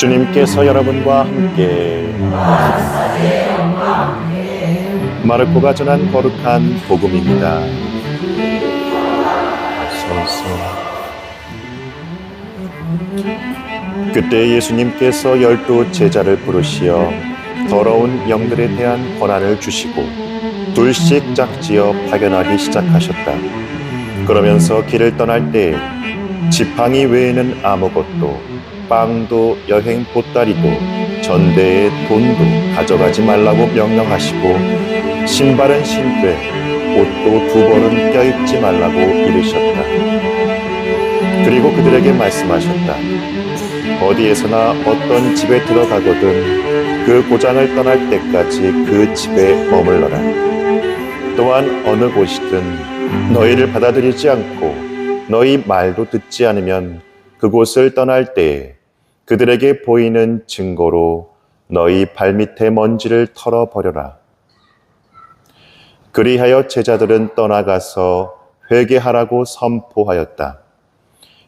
주님께서 여러분과 함께 마르코가 전한 거룩한 복음입니다. 그때 예수님께서 12 제자를 부르시어 더러운 영들에 대한 권한을 주시고 둘씩 짝지어 파견하기 시작하셨다. 그러면서 길을 떠날 때 지팡이 외에는 아무것도, 빵도 여행 보따리도 전대의 돈도 가져가지 말라고 명령하시고 신발은 신되 옷도 2벌은 껴입지 말라고 이르셨다. 그리고 그들에게 말씀하셨다. 어디에서나 어떤 집에 들어가거든 그 고장을 떠날 때까지 그 집에 머물러라. 또한 어느 곳이든 너희를 받아들이지 않고 너희 말도 듣지 않으면 그곳을 떠날 때에 그들에게 보이는 증거로 너희 발밑에 먼지를 털어버려라. 그리하여 제자들은 떠나가서 회개하라고 선포하였다.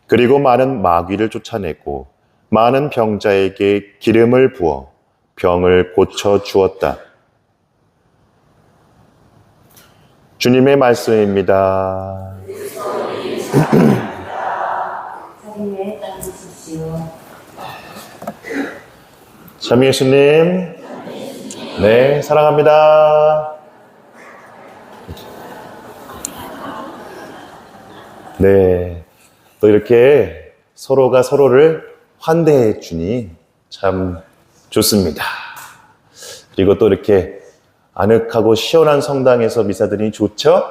그리고 많은 마귀를 쫓아내고 많은 병자에게 기름을 부어 병을 고쳐 주었다. 주님의 말씀입니다. 참 예수님, 네, 사랑합니다. 네, 또 이렇게 서로가 서로를 환대해 주니 참 좋습니다. 그리고 또 이렇게 아늑하고 시원한 성당에서 미사 드리니 좋죠?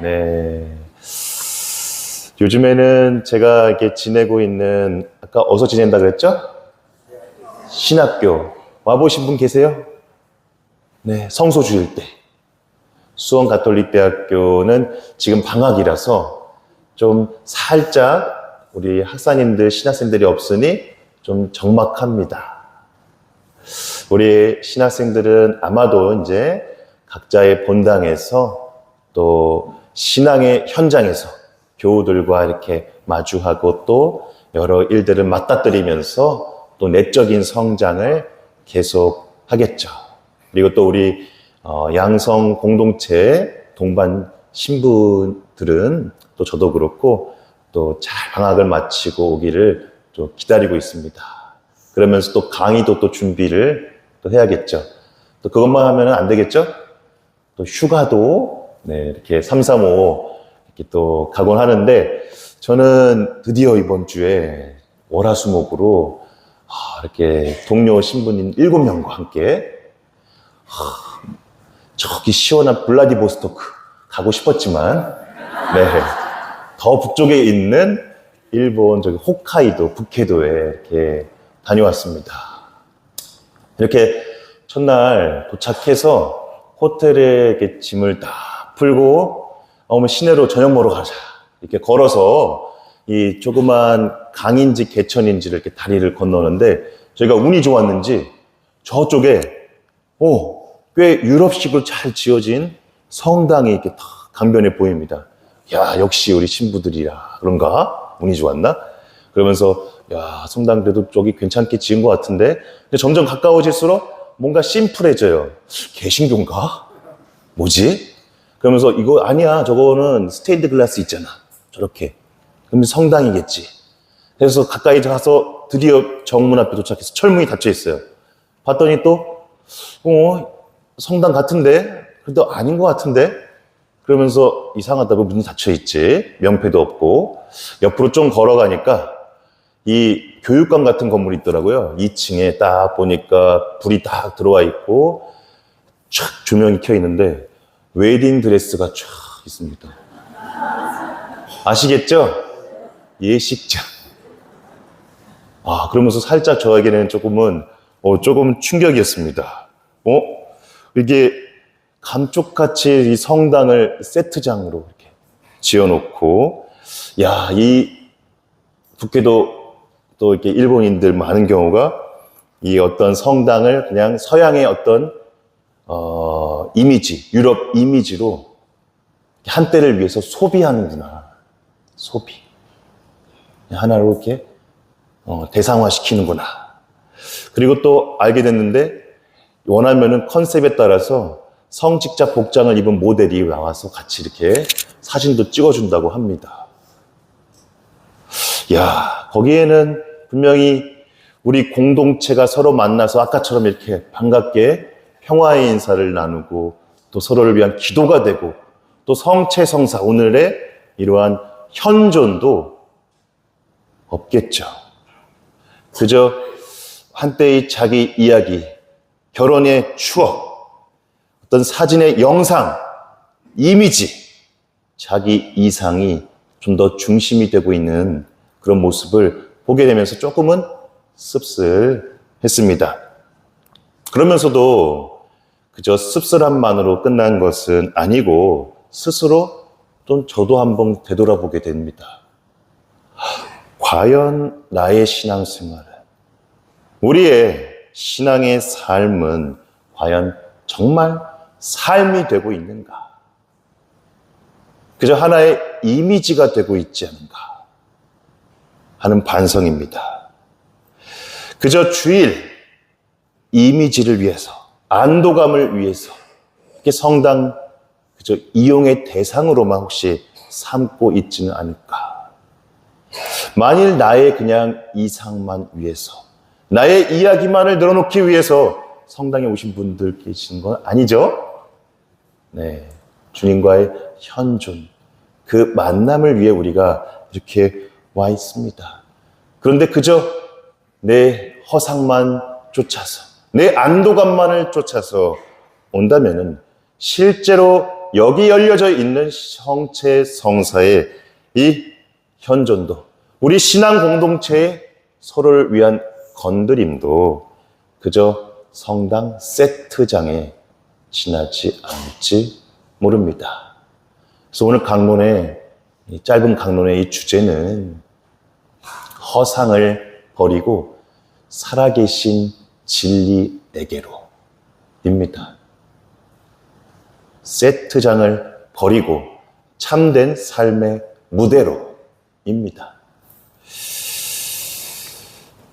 네. 요즘에는 제가 이렇게 지내고 있는, 아까 어디서 지낸다 그랬죠? 신학교. 와보신 분 계세요? 네, 성소주일 때. 수원가톨릭대학교는 지금 방학이라서 좀 살짝 우리 학사님들, 신학생들이 없으니 좀 적막합니다. 우리 신학생들은 아마도 이제 각자의 본당에서 또 신앙의 현장에서 교우들과 이렇게 마주하고 또 여러 일들을 맞닥뜨리면서 또 내적인 성장을 계속 하겠죠. 그리고 또 우리 양성 공동체 동반 신부들은 또 저도 그렇고 또 잘 방학을 마치고 오기를 좀 기다리고 있습니다. 그러면서 또 강의도 또 준비를 또 해야겠죠. 또 그것만 하면 안 되겠죠? 또 휴가도 네, 이렇게 3, 3, 5 이렇게 또 가곤 하는데 저는 드디어 이번 주에 월화수목으로 이렇게 동료 신부님 7명과 함께 저기 시원한 블라디보스토크 가고 싶었지만 네, 더 북쪽에 있는 일본 저기 홋카이도 북해도에 이렇게 다녀왔습니다. 이렇게 첫날 도착해서 호텔에 이렇게 짐을 다 풀고 시내로 저녁 먹으러 가자 이렇게 걸어서 이 조그만 강인지 개천인지를 이렇게 다리를 건너는데 저희가 운이 좋았는지 저쪽에 꽤 유럽식으로 잘 지어진 성당이 이렇게 다 강변에 보입니다. 야, 역시 우리 신부들이라 그런가? 운이 좋았나? 그러면서 야, 성당 그래도 저기 괜찮게 지은 것 같은데 근데 점점 가까워질수록 뭔가 심플해져요. 개신교인가? 뭐지? 그러면서 이거 아니야, 저거는 스테인드 글라스 있잖아, 저렇게. 그러면 성당이겠지. 그래서 가까이 가서 드디어 정문 앞에 도착해서 철문이 닫혀 있어요. 봤더니 또 성당 같은데 그래도 아닌 것 같은데 그러면서 이상하다고 문이 닫혀 있지, 명패도 없고. 옆으로 좀 걸어가니까 이 교육관 같은 건물이 있더라고요. 2층에 딱 보니까 불이 딱 들어와 있고 촥 조명이 켜 있는데 웨딩 드레스가 쫙 있습니다. 아시겠죠? 예식장. 그러면서 살짝 저에게는 조금 충격이었습니다. 이게 감쪽같이 이 성당을 세트장으로 이렇게 지어놓고, 야, 이 북해도 또 이렇게 일본인들 많은 경우가 이 어떤 성당을 그냥 서양의 어떤 이미지, 유럽 이미지로 한때를 위해서 소비하는구나. 소비. 하나로 이렇게 대상화시키는구나. 그리고 또 알게 됐는데 원하면은 컨셉에 따라서 성직자 복장을 입은 모델이 나와서 같이 이렇게 사진도 찍어준다고 합니다. 야, 거기에는 분명히 우리 공동체가 서로 만나서 아까처럼 이렇게 반갑게 평화의 인사를 나누고 또 서로를 위한 기도가 되고 또 성체성사 오늘의 이러한 현존도 없겠죠. 그저 한때의 자기 이야기, 결혼의 추억, 어떤 사진의 영상, 이미지, 자기 이상이 좀 더 중심이 되고 있는 그런 모습을 보게 되면서 조금은 씁쓸했습니다. 그러면서도 그저 씁쓸함만으로 끝난 것은 아니고 스스로 좀 저도 한번 되돌아보게 됩니다. 과연 나의 신앙생활은, 우리의 신앙의 삶은 과연 정말 삶이 되고 있는가? 그저 하나의 이미지가 되고 있지 않은가 하는 반성입니다. 그저 주일 이미지를 위해서, 안도감을 위해서 이렇게 성당 그저 이용의 대상으로만 혹시 삼고 있지는 않을까? 만일 나의 그냥 이상만 위해서, 나의 이야기만을 늘어놓기 위해서 성당에 오신 분들 계신 건 아니죠? 네, 주님과의 현존, 그 만남을 위해 우리가 이렇게 와 있습니다. 그런데 그저 내 허상만 쫓아서, 내 안도감만을 쫓아서 온다면은 실제로 여기 열려져 있는 성체 성사의 이 현존도, 우리 신앙 공동체의 서로를 위한 건드림도 그저 성당 세트장에 지나지 않을지 모릅니다. 그래서 오늘 강론의, 짧은 강론의 이 주제는 허상을 버리고 살아계신 진리 내게로 입니다. 세트장을 버리고 참된 삶의 무대로 입니다.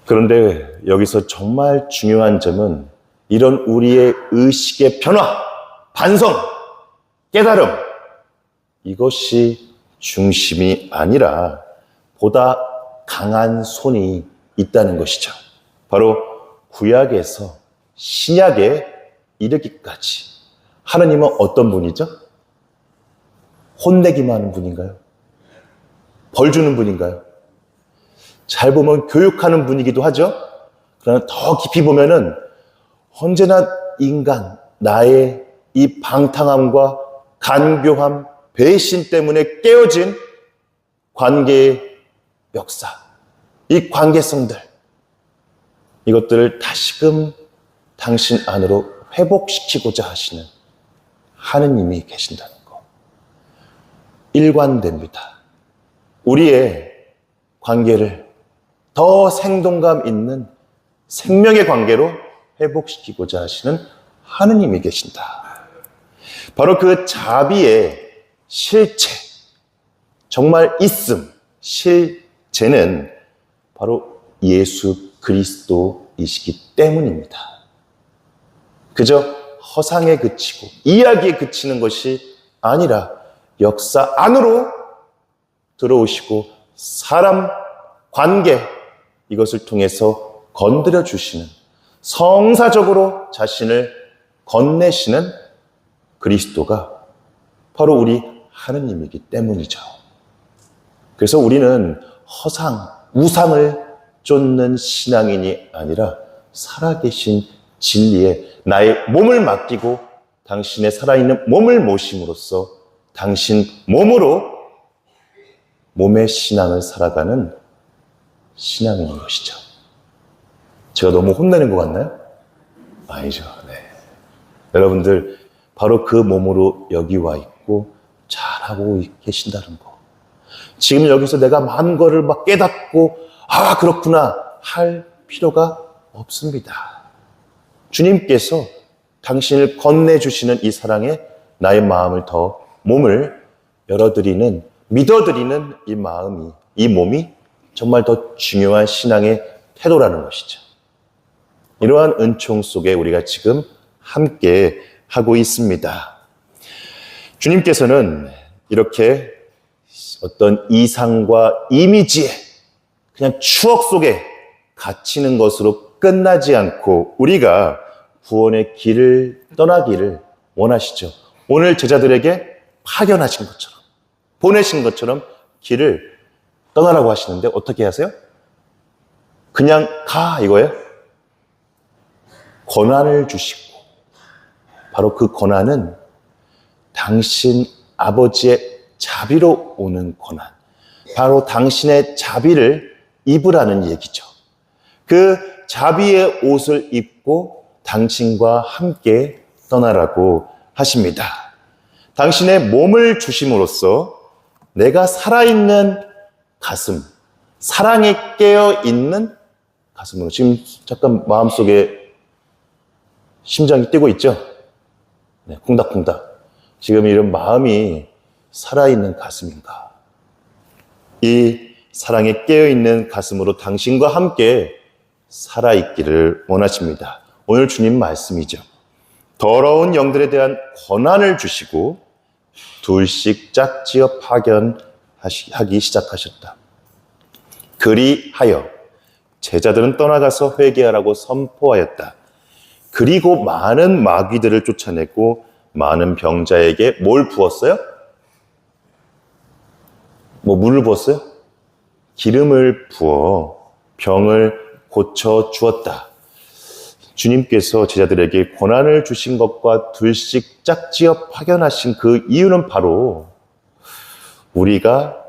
그런데 여기서 정말 중요한 점은 이런 우리의 의식의 변화, 반성, 깨달음, 이것이 중심이 아니라 보다 강한 손이 있다는 것이죠. 바로 구약에서 신약에 이르기까지 하나님은 어떤 분이죠? 혼내기만 하는 분인가요? 벌 주는 분인가요? 잘 보면 교육하는 분이기도 하죠. 그러나 더 깊이 보면은 언제나 인간, 나의 이 방탕함과 간교함, 배신 때문에 깨어진 관계의 역사, 이 관계성들, 이것들을 다시금 당신 안으로 회복시키고자 하시는 하느님이 계신다는 것. 일관됩니다. 우리의 관계를 더 생동감 있는 생명의 관계로 회복시키고자 하시는 하느님이 계신다. 바로 그 자비의 실체, 정말 있음, 실제는 바로 예수 그리스도이시기 때문입니다. 그저 허상에 그치고 이야기에 그치는 것이 아니라 역사 안으로 들어오시고 사람 관계, 이것을 통해서 건드려 주시는, 성사적으로 자신을 건네시는 그리스도가 바로 우리 하느님이기 때문이죠. 그래서 우리는 허상, 우상을 쫓는 신앙인이 아니라 살아계신 진리에 나의 몸을 맡기고 당신의 살아있는 몸을 모심으로써 당신 몸으로 몸의 신앙을 살아가는 신앙인 것이죠. 제가 너무 혼내는 것 같나요? 아니죠. 네. 여러분들 바로 그 몸으로 여기 와 있고 잘하고 계신다는 거. 지금 여기서 내가 많은 거를 막 깨닫고 그렇구나 할 필요가 없습니다. 주님께서 당신을 건네주시는 이 사랑에 나의 마음을 더 몸을 열어드리는, 믿어드리는 이 마음이, 이 몸이 정말 더 중요한 신앙의 태도라는 것이죠. 이러한 은총 속에 우리가 지금 함께 하고 있습니다. 주님께서는 이렇게 어떤 이상과 이미지에 그냥 추억 속에 갇히는 것으로 끝나지 않고 우리가 구원의 길을 떠나기를 원하시죠. 오늘 제자들에게 파견하신 것처럼, 보내신 것처럼 길을 떠나라고 하시는데 어떻게 하세요? 그냥 가 이거예요? 권한을 주시고, 바로 그 권한은 당신 아버지의 자비로 오는 권한, 바로 당신의 자비를 입으라는 얘기죠. 그 자비의 옷을 입고 당신과 함께 떠나라고 하십니다. 당신의 몸을 주심으로써 내가 살아있는 가슴, 사랑에 깨어있는 가슴으로, 지금 잠깐 마음속에 심장이 뛰고 있죠? 네, 콩닥콩닥. 지금 이런 마음이 살아있는 가슴인가? 이 사랑에 깨어있는 가슴으로 당신과 함께 살아있기를 원하십니다. 오늘 주님 말씀이죠. 더러운 영들에 대한 권한을 주시고 둘씩 짝지어 파견하기 시작하셨다. 그리하여 제자들은 떠나가서 회개하라고 선포하였다. 그리고 많은 마귀들을 쫓아내고 많은 병자에게 뭘 부었어요? 물을 부었어요? 기름을 부어 병을 고쳐 주었다. 주님께서 제자들에게 권한을 주신 것과 둘씩 짝지어 파견하신 그 이유는 바로 우리가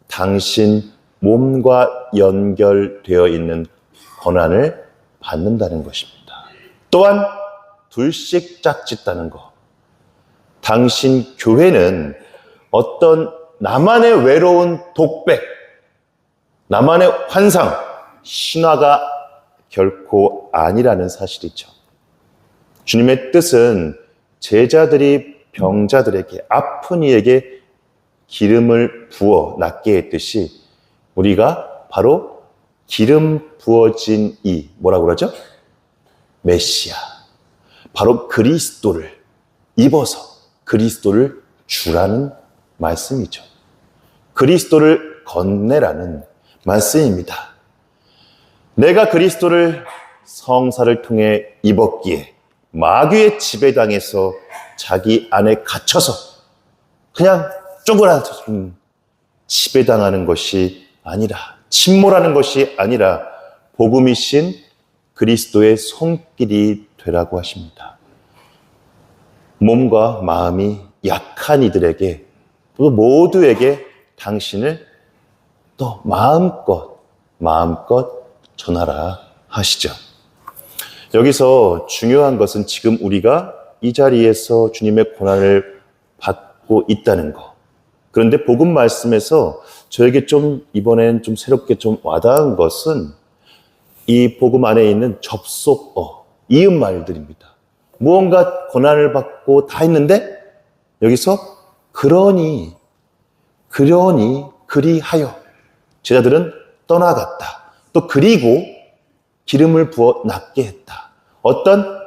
당신 몸과 연결되어 있는 권한을 받는다는 것입니다. 또한 둘씩 짝짓다는 것. 당신 교회는 어떤 나만의 외로운 독백, 나만의 환상, 신화가 결코 아니라는 사실이죠. 주님의 뜻은 제자들이 병자들에게, 아픈 이에게 기름을 부어 낫게 했듯이 우리가 바로 기름 부어진 이, 뭐라고 그러죠? 메시아. 바로 그리스도를 입어서 그리스도를 주라는 말씀이죠. 그리스도를 건네라는 말씀입니다. 내가 그리스도를 성사를 통해 입었기에 마귀의 지배당해서 자기 안에 갇혀서 그냥 쪼그라든 지배당하는 것이 아니라, 침몰하는 것이 아니라 복음이신 그리스도의 손길이 되라고 하십니다. 몸과 마음이 약한 이들에게, 모두에게 당신을 또 마음껏 전하라 하시죠. 여기서 중요한 것은 지금 우리가 이 자리에서 주님의 고난을 받고 있다는 것. 그런데 복음 말씀에서 저에게 좀 이번엔 좀 새롭게 좀 와닿은 것은 이 복음 안에 있는 접속어, 이음말들입니다. 무언가 고난을 받고 다 했는데 여기서 그러니 그리하여 제자들은 떠나갔다. 또 그리고 기름을 부어 낫게 했다. 어떤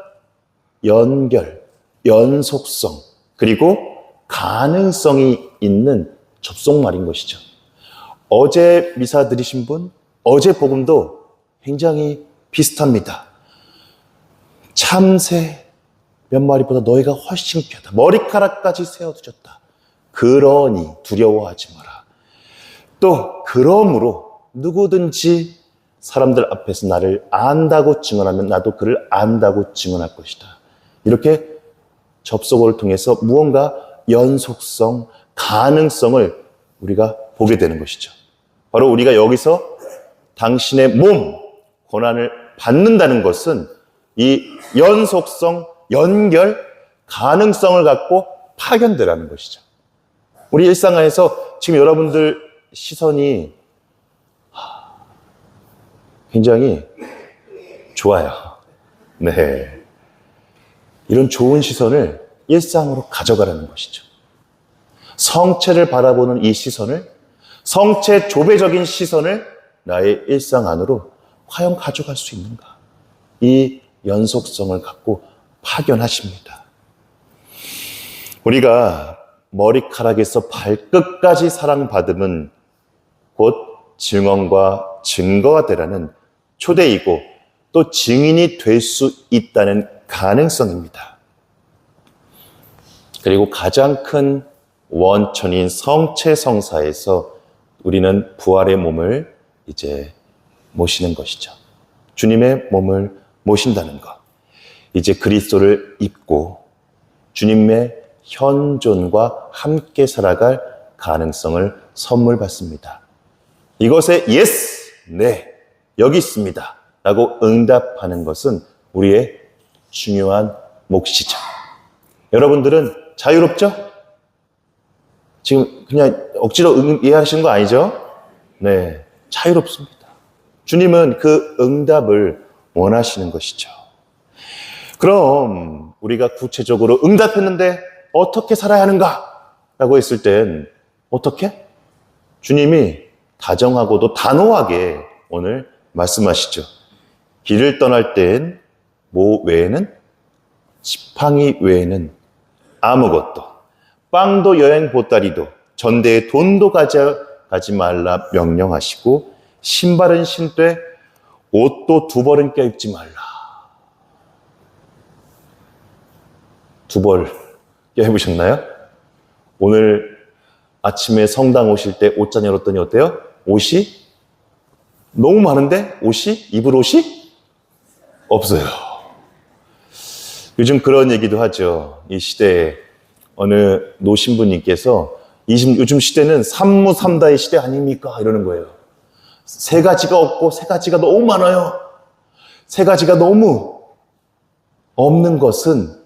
연결, 연속성, 그리고 가능성이 있는 접속말인 것이죠. 어제 미사 드리신 분, 어제 복음도 굉장히 비슷합니다. 참새 몇 마리보다 너희가 훨씬 귀하다. 머리카락까지 세워두셨다. 그러니 두려워하지 마라. 또 그러므로 누구든지 사람들 앞에서 나를 안다고 증언하면 나도 그를 안다고 증언할 것이다. 이렇게 접속어를 통해서 무언가 연속성, 가능성을 우리가 보게 되는 것이죠. 바로 우리가 여기서 당신의 몸, 고난을 받는다는 것은 이 연속성, 연결, 가능성을 갖고 파견되라는 것이죠. 우리 일상 안에서 지금 여러분들 시선이 굉장히 좋아요. 네. 이런 좋은 시선을 일상으로 가져가라는 것이죠. 성체를 바라보는 이 시선을, 성체 조배적인 시선을 나의 일상 안으로 과연 가져갈 수 있는가? 이 연속성을 갖고 파견하십니다. 우리가 머리카락에서 발끝까지 사랑받음은 곧 증언과 증거가 되라는 초대이고 또 증인이 될 수 있다는 가능성입니다. 그리고 가장 큰 원천인 성체성사에서 우리는 부활의 몸을 이제 모시는 것이죠. 주님의 몸을 모신다는 것. 이제 그리스도를 입고 주님의 현존과 함께 살아갈 가능성을 선물 받습니다. 이것에 yes, 네, 여기 있습니다 라고 응답하는 것은 우리의 중요한 몫이죠. 여러분들은 자유롭죠? 지금 그냥 억지로 이해하시는 거 아니죠? 네, 자유롭습니다. 주님은 그 응답을 원하시는 것이죠. 그럼 우리가 구체적으로 응답했는데 어떻게 살아야 하는가? 라고 했을 땐 어떻게? 주님이 다정하고도 단호하게 오늘 말씀하시죠. 길을 떠날 땐 뭐 외에는? 지팡이 외에는 아무것도, 빵도 여행 보따리도, 전대에 돈도 가지 말라 명령하시고 신발은 신되 옷도 두 벌은 껴입지 말라. 두 벌 껴입으셨나요? 오늘 아침에 성당 오실 때 옷장 열었더니 어때요? 옷이 너무 많은데 옷이? 입을 옷이? 없어요. 요즘 그런 얘기도 하죠. 이 시대에 어느 노신부님께서 요즘 시대는 삼무삼다의 시대 아닙니까? 이러는 거예요. 세 가지가 없고 세 가지가 너무 많아요. 세 가지가 너무 없는 것은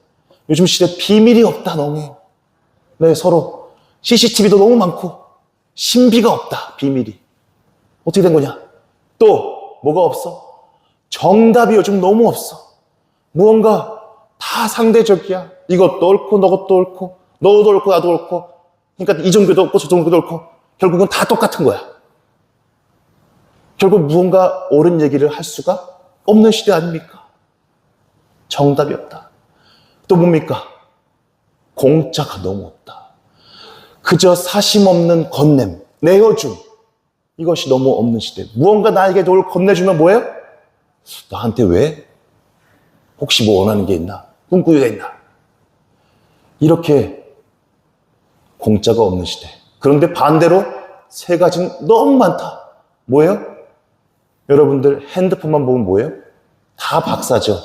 요즘 시대 비밀이 없다, 너무. 네, 서로. CCTV도 너무 많고, 신비가 없다, 비밀이. 어떻게 된 거냐? 또, 뭐가 없어? 정답이 요즘 너무 없어. 무언가 다 상대적이야. 이것도 옳고, 너것도 옳고, 너도 옳고, 나도 옳고. 그러니까 이 종교도 옳고, 저 종교도 옳고. 결국은 다 똑같은 거야. 결국 무언가 옳은 얘기를 할 수가 없는 시대 아닙니까? 정답이 없다. 또 뭡니까? 공짜가 너무 없다. 그저 사심 없는 건냄, 내어줌. 이것이 너무 없는 시대. 무언가 나에게 뭘 건네주면 뭐예요? 나한테 왜? 혹시 뭐 원하는 게 있나? 꿈꾸기가 있나? 이렇게 공짜가 없는 시대. 그런데 반대로 세 가지는 너무 많다. 뭐예요? 여러분들 핸드폰만 보면 뭐예요? 다 박사죠.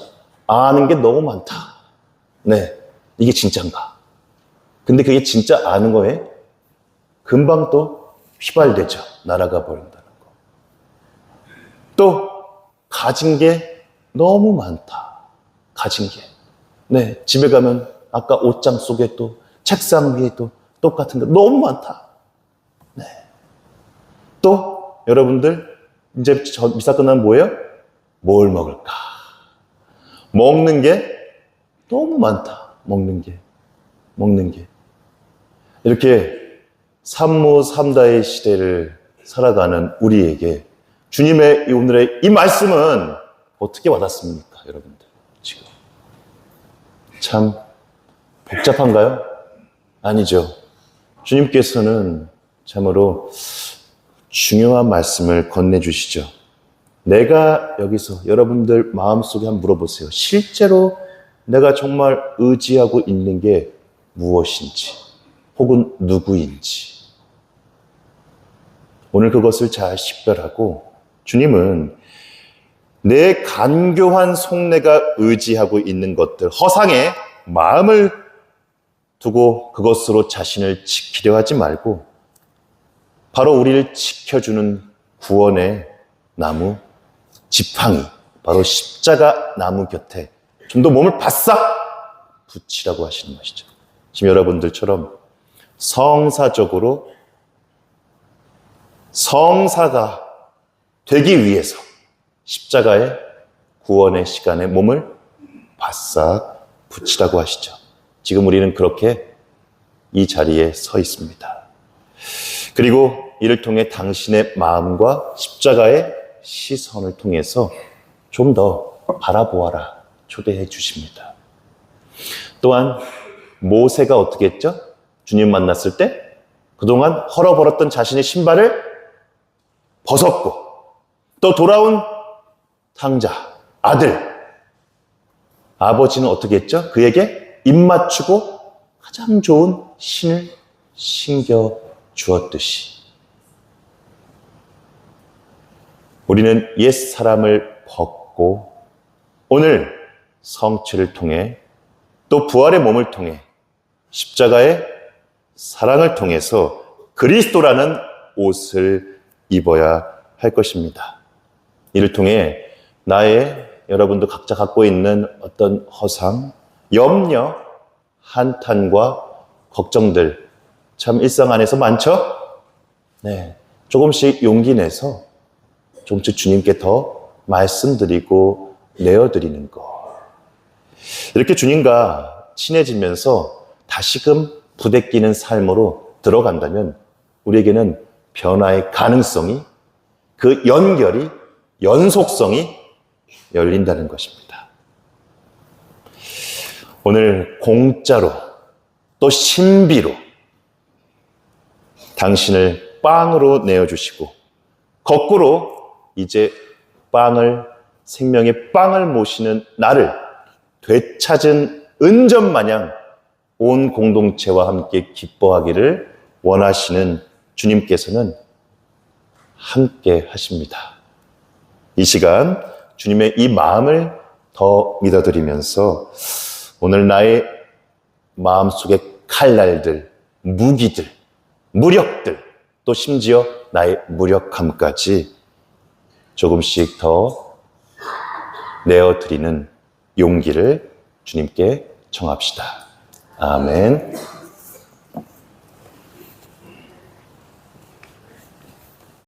아는 게 너무 많다. 네, 이게 진짜인가? 근데 그게 진짜 아는 거에 금방 또 휘발되죠. 날아가 버린다는 거. 또 가진 게 너무 많다. 가진 게. 네, 집에 가면 아까 옷장 속에 또 책상 위에 또 똑같은 거 너무 많다. 네. 또 여러분들 이제 미사 끝나면 뭐예요? 뭘 먹을까? 먹는 게 너무 많다. 먹는 게. 이렇게 삼무삼다의 시대를 살아가는 우리에게 주님의 오늘의 이 말씀은 어떻게 와닿습니까, 여러분들? 지금. 참 복잡한가요? 아니죠. 주님께서는 참으로 중요한 말씀을 건네주시죠. 내가 여기서 여러분들 마음속에 한번 물어보세요. 실제로 내가 정말 의지하고 있는 게 무엇인지, 혹은 누구인지. 오늘 그것을 잘 식별하고 주님은 내 간교한 속내가 의지하고 있는 것들, 허상에 마음을 두고 그것으로 자신을 지키려 하지 말고 바로 우리를 지켜주는 구원의 나무, 지팡이, 바로 십자가 나무 곁에 좀 더 몸을 바싹 붙이라고 하시는 것이죠. 지금 여러분들처럼 성사적으로 성사가 되기 위해서 십자가의 구원의 시간에 몸을 바싹 붙이라고 하시죠. 지금 우리는 그렇게 이 자리에 서 있습니다. 그리고 이를 통해 당신의 마음과 십자가의 시선을 통해서 좀 더 바라보아라. 초대해 주십니다. 또한 모세가 어떻게 했죠? 주님 만났을 때 그동안 헐어버렸던 자신의 신발을 벗었고 또 돌아온 탕자, 아들, 아버지는 어떻게 했죠? 그에게 입맞추고 가장 좋은 신을 신겨 주었듯이 우리는 옛 사람을 벗고 오늘 성취를 통해 또 부활의 몸을 통해 십자가의 사랑을 통해서 그리스도라는 옷을 입어야 할 것입니다. 이를 통해 여러분도 각자 갖고 있는 어떤 허상, 염려, 한탄과 걱정들 참 일상 안에서 많죠? 네, 조금씩 용기 내서 조금씩 주님께 더 말씀드리고 내어드리는 것. 이렇게 주님과 친해지면서 다시금 부대끼는 삶으로 들어간다면 우리에게는 변화의 가능성이, 그 연결이, 연속성이 열린다는 것입니다. 오늘 공짜로 또 신비로 당신을 빵으로 내어주시고 거꾸로 이제 생명의 빵을 모시는 나를 되찾은 은전 마냥 온 공동체와 함께 기뻐하기를 원하시는 주님께서는 함께 하십니다. 이 시간 주님의 이 마음을 더 믿어드리면서 오늘 나의 마음속의 칼날들, 무기들, 무력들, 또 심지어 나의 무력함까지 조금씩 더 내어드리는 용기를 주님께 청합시다. 아멘.